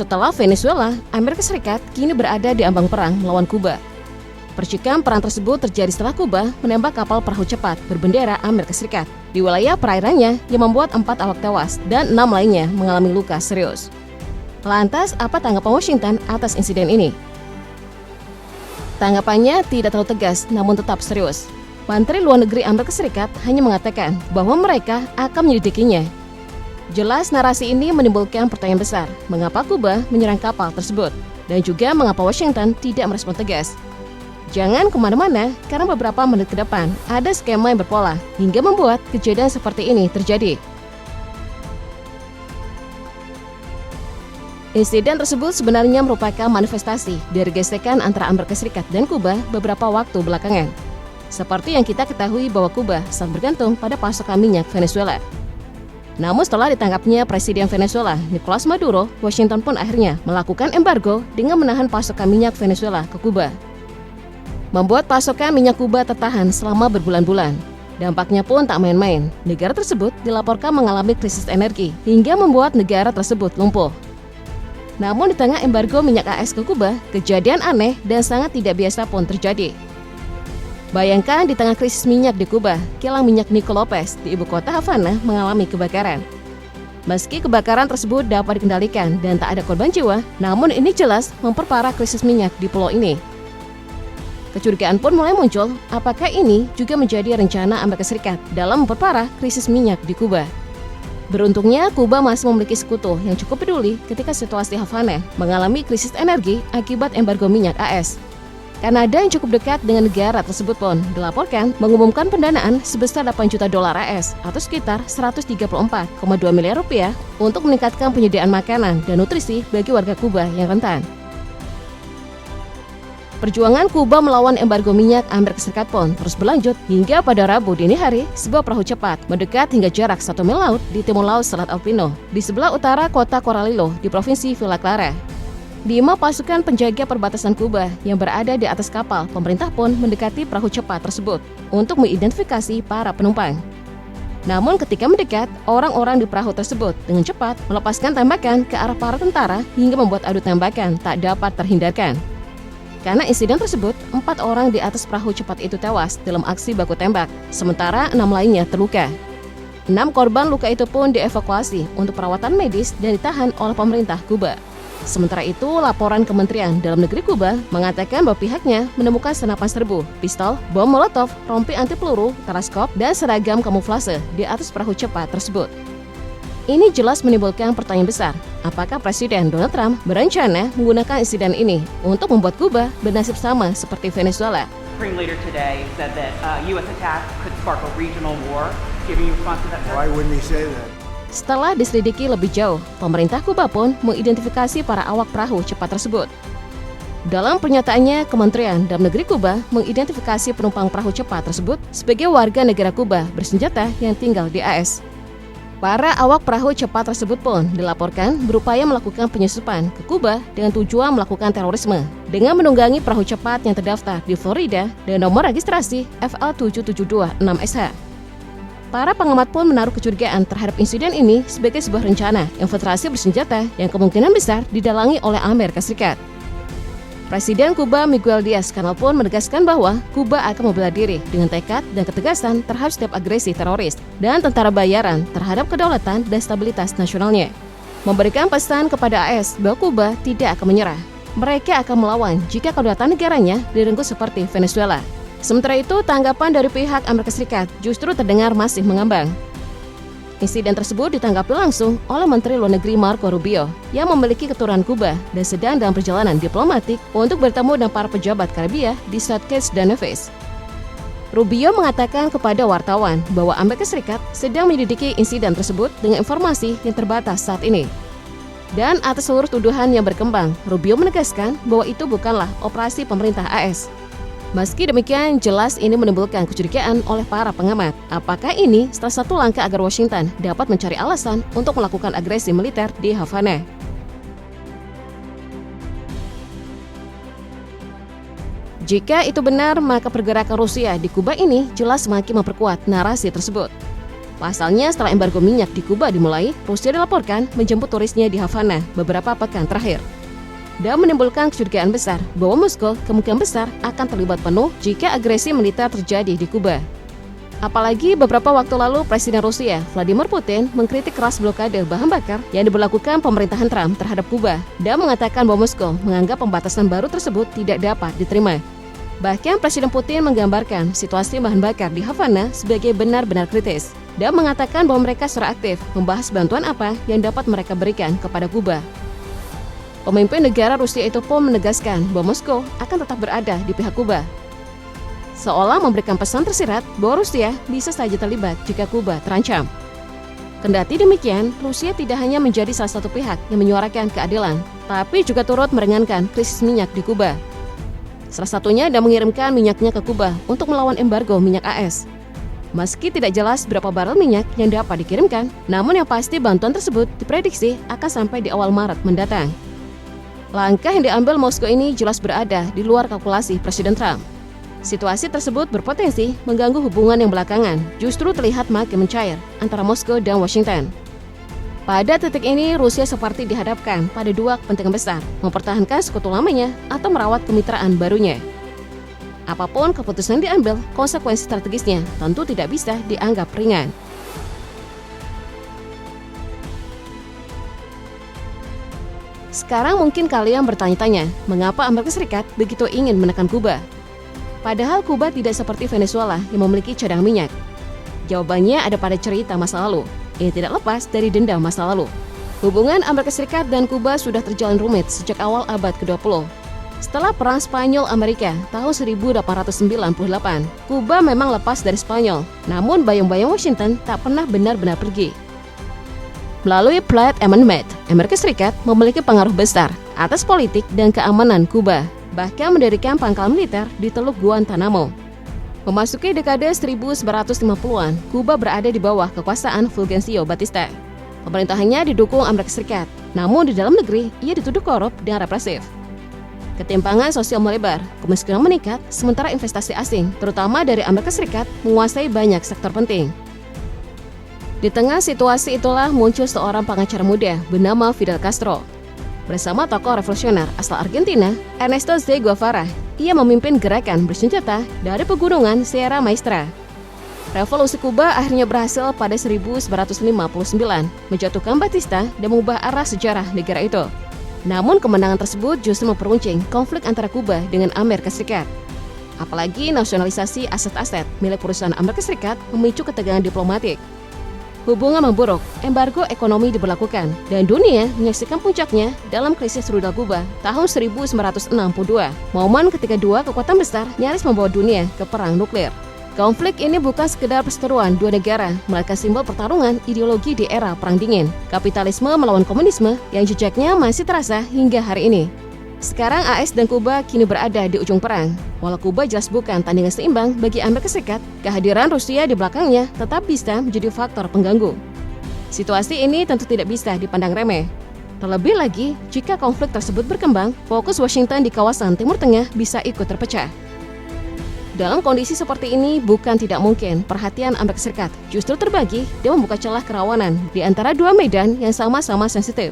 Setelah Venezuela, Amerika Serikat kini berada di ambang perang melawan Kuba. Percikan perang tersebut terjadi setelah Kuba menembak kapal perahu cepat berbendera Amerika Serikat di wilayah perairannya yang membuat 4 awak tewas dan 6 lainnya mengalami luka serius. Lantas, apa tanggapan Washington atas insiden ini? Tanggapannya tidak terlalu tegas namun tetap serius. Menteri Luar Negeri Amerika Serikat hanya mengatakan bahwa mereka akan menyelidikinya. Jelas narasi ini menimbulkan pertanyaan besar, mengapa Kuba menyerang kapal tersebut, dan juga mengapa Washington tidak merespon tegas. Jangan kemana-mana, karena beberapa menit ke depan ada skema yang berpola hingga membuat kejadian seperti ini terjadi. Insiden tersebut sebenarnya merupakan manifestasi dari gesekan antara Amerika Serikat dan Kuba beberapa waktu belakangan. Seperti yang kita ketahui bahwa Kuba sangat bergantung pada pasokan minyak Venezuela. Namun setelah ditangkapnya Presiden Venezuela, Nicolas Maduro, Washington pun akhirnya melakukan embargo dengan menahan pasokan minyak Venezuela ke Kuba. Membuat pasokan minyak Kuba tertahan selama berbulan-bulan. Dampaknya pun tak main-main. Negara tersebut dilaporkan mengalami krisis energi hingga membuat negara tersebut lumpuh. Namun di tengah embargo minyak AS ke Kuba, kejadian aneh dan sangat tidak biasa pun terjadi. Bayangkan di tengah krisis minyak di Kuba, kilang minyak Nico Lopez di ibu kota Havana mengalami kebakaran. Meski kebakaran tersebut dapat dikendalikan dan tak ada korban jiwa, namun ini jelas memperparah krisis minyak di pulau ini. Kecurigaan pun mulai muncul, apakah ini juga menjadi rencana Amerika Serikat dalam memperparah krisis minyak di Kuba. Beruntungnya, Kuba masih memiliki sekutu yang cukup peduli ketika situasi Havana mengalami krisis energi akibat embargo minyak AS. Kanada yang cukup dekat dengan negara tersebut pun dilaporkan mengumumkan pendanaan sebesar 8 juta dolar AS atau sekitar 134,2 miliar rupiah untuk meningkatkan penyediaan makanan dan nutrisi bagi warga Kuba yang rentan. Perjuangan Kuba melawan embargo minyak Amerika Serikat pun terus berlanjut hingga pada Rabu dini hari, sebuah perahu cepat mendekat hingga jarak 1 mil laut di timur laut Selat Alpino, di sebelah utara kota Coralillo di provinsi Villa Clara. 5 pasukan penjaga perbatasan Kuba yang berada di atas kapal pemerintah pun mendekati perahu cepat tersebut untuk mengidentifikasi para penumpang. Namun ketika mendekat, orang-orang di perahu tersebut dengan cepat melepaskan tembakan ke arah para tentara hingga membuat adu tembakan tak dapat terhindarkan. Karena insiden tersebut, 4 orang di atas perahu cepat itu tewas dalam aksi baku tembak, sementara 6 lainnya terluka. 6 korban luka itu pun dievakuasi untuk perawatan medis dan ditahan oleh pemerintah Kuba. Sementara itu, laporan Kementerian Dalam Negeri Kuba mengatakan bahwa pihaknya menemukan senapan serbu, pistol, bom molotov, rompi anti peluru, teleskop, dan seragam kamuflase di atas perahu cepat tersebut. Ini jelas menimbulkan pertanyaan besar, apakah Presiden Donald Trump berencana menggunakan insiden ini untuk membuat Kuba bernasib sama seperti Venezuela? Supreme leader today said that U.S. attack could spark a regional war. Giving you response to that? Why wouldn't he say that? Setelah diselidiki lebih jauh, pemerintah Kuba pun mengidentifikasi para awak perahu cepat tersebut. Dalam pernyataannya, Kementerian Dalam Negeri Kuba mengidentifikasi penumpang perahu cepat tersebut sebagai warga negara Kuba bersenjata yang tinggal di AS. Para awak perahu cepat tersebut pun dilaporkan berupaya melakukan penyusupan ke Kuba dengan tujuan melakukan terorisme dengan menunggangi perahu cepat yang terdaftar di Florida dan nomor registrasi FL772-6SH. Para pengamat pun menaruh kecurigaan terhadap insiden ini sebagai sebuah rencana infiltrasi bersenjata yang kemungkinan besar didalangi oleh Amerika Serikat. Presiden Kuba Miguel Diaz-Canel pun menegaskan bahwa Kuba akan membela diri dengan tekad dan ketegasan terhadap setiap agresi teroris dan tentara bayaran terhadap kedaulatan dan stabilitas nasionalnya. Memberikan pesan kepada AS bahwa Kuba tidak akan menyerah. Mereka akan melawan jika kedaulatan negaranya direnggut seperti Venezuela. Sementara itu, tanggapan dari pihak Amerika Serikat justru terdengar masih mengambang. Insiden tersebut ditanggapi langsung oleh Menteri Luar Negeri Marco Rubio yang memiliki keturunan Kuba dan sedang dalam perjalanan diplomatik untuk bertemu dengan para pejabat Karibia di St. Kitts dan Nevis. Rubio mengatakan kepada wartawan bahwa Amerika Serikat sedang menyelidiki insiden tersebut dengan informasi yang terbatas saat ini. Dan atas seluruh tuduhan yang berkembang, Rubio menegaskan bahwa itu bukanlah operasi pemerintah AS. Meski demikian, jelas ini menimbulkan kecurigaan oleh para pengamat. Apakah ini salah satu langkah agar Washington dapat mencari alasan untuk melakukan agresi militer di Havana? Jika itu benar, maka pergerakan Rusia di Kuba ini jelas semakin memperkuat narasi tersebut. Pasalnya, setelah embargo minyak di Kuba dimulai, Rusia dilaporkan menjemput turisnya di Havana beberapa pekan terakhir. Dan menimbulkan kecurigaan besar bahwa Moskow kemungkinan besar akan terlibat penuh jika agresi militer terjadi di Kuba. Apalagi beberapa waktu lalu Presiden Rusia, Vladimir Putin, mengkritik keras blokade bahan bakar yang diberlakukan pemerintahan Trump terhadap Kuba dan mengatakan bahwa Moskow menganggap pembatasan baru tersebut tidak dapat diterima. Bahkan Presiden Putin menggambarkan situasi bahan bakar di Havana sebagai benar-benar kritis dan mengatakan bahwa mereka secara aktif membahas bantuan apa yang dapat mereka berikan kepada Kuba. Pemimpin negara Rusia itu pun menegaskan bahwa Moskow akan tetap berada di pihak Kuba, seolah memberikan pesan tersirat bahwa Rusia bisa saja terlibat jika Kuba terancam. Kendati demikian, Rusia tidak hanya menjadi salah satu pihak yang menyuarakan keadilan, tapi juga turut meringankan krisis minyak di Kuba. Salah satunya dan mengirimkan minyaknya ke Kuba untuk melawan embargo minyak AS. Meski tidak jelas berapa barel minyak yang dapat dikirimkan, namun yang pasti bantuan tersebut diprediksi akan sampai di awal Maret mendatang. Langkah yang diambil Moskow ini jelas berada di luar kalkulasi Presiden Trump. Situasi tersebut berpotensi mengganggu hubungan yang belakangan justru terlihat makin mencair antara Moskow dan Washington. Pada titik ini, Rusia seperti dihadapkan pada dua kepentingan besar, mempertahankan sekutu lamanya atau merawat kemitraan barunya. Apapun keputusan yang diambil, konsekuensi strategisnya tentu tidak bisa dianggap ringan. Sekarang mungkin kalian bertanya-tanya, mengapa Amerika Serikat begitu ingin menekan Kuba? Padahal Kuba tidak seperti Venezuela yang memiliki cadangan minyak. Jawabannya ada pada cerita masa lalu. Ini tidak lepas dari dendam masa lalu. Hubungan Amerika Serikat dan Kuba sudah terjalin rumit sejak awal abad ke-20. Setelah Perang Spanyol-Amerika tahun 1898, Kuba memang lepas dari Spanyol, namun bayang-bayang Washington tak pernah benar-benar pergi. Melalui Platt Amendment, Amerika Serikat memiliki pengaruh besar atas politik dan keamanan Kuba, bahkan mendirikan pangkalan militer di Teluk Guantanamo. Memasuki dekade 1950-an, Kuba berada di bawah kekuasaan Fulgencio Batista. Pemerintahannya didukung Amerika Serikat, namun di dalam negeri ia dituduh korup dan represif. Ketimpangan sosial melebar, kemiskinan meningkat, sementara investasi asing, terutama dari Amerika Serikat, menguasai banyak sektor penting. Di tengah situasi itulah muncul seorang pengacara muda bernama Fidel Castro. Bersama tokoh revolusioner asal Argentina, Ernesto Che Guevara, ia memimpin gerakan bersenjata dari pegunungan Sierra Maestra. Revolusi Kuba akhirnya berhasil pada 1959, menjatuhkan Batista dan mengubah arah sejarah negara itu. Namun kemenangan tersebut justru memperuncing konflik antara Kuba dengan Amerika Serikat. Apalagi nasionalisasi aset-aset milik perusahaan Amerika Serikat memicu ketegangan diplomatik. Hubungan memburuk, embargo ekonomi diberlakukan, dan dunia menyaksikan puncaknya dalam krisis rudal Kuba tahun 1962, momen ketika dua kekuatan besar nyaris membawa dunia ke perang nuklir. Konflik ini bukan sekedar perseteruan dua negara, melainkan simbol pertarungan ideologi di era Perang Dingin, kapitalisme melawan komunisme yang jejaknya masih terasa hingga hari ini. Sekarang AS dan Kuba kini berada di ujung perang. Walau Kuba jelas bukan tandingan seimbang bagi Amerika Serikat, kehadiran Rusia di belakangnya tetap bisa menjadi faktor pengganggu. Situasi ini tentu tidak bisa dipandang remeh. Terlebih lagi, jika konflik tersebut berkembang, fokus Washington di kawasan Timur Tengah bisa ikut terpecah. Dalam kondisi seperti ini, bukan tidak mungkin perhatian Amerika Serikat justru terbagi dan membuka celah kerawanan di antara dua medan yang sama-sama sensitif.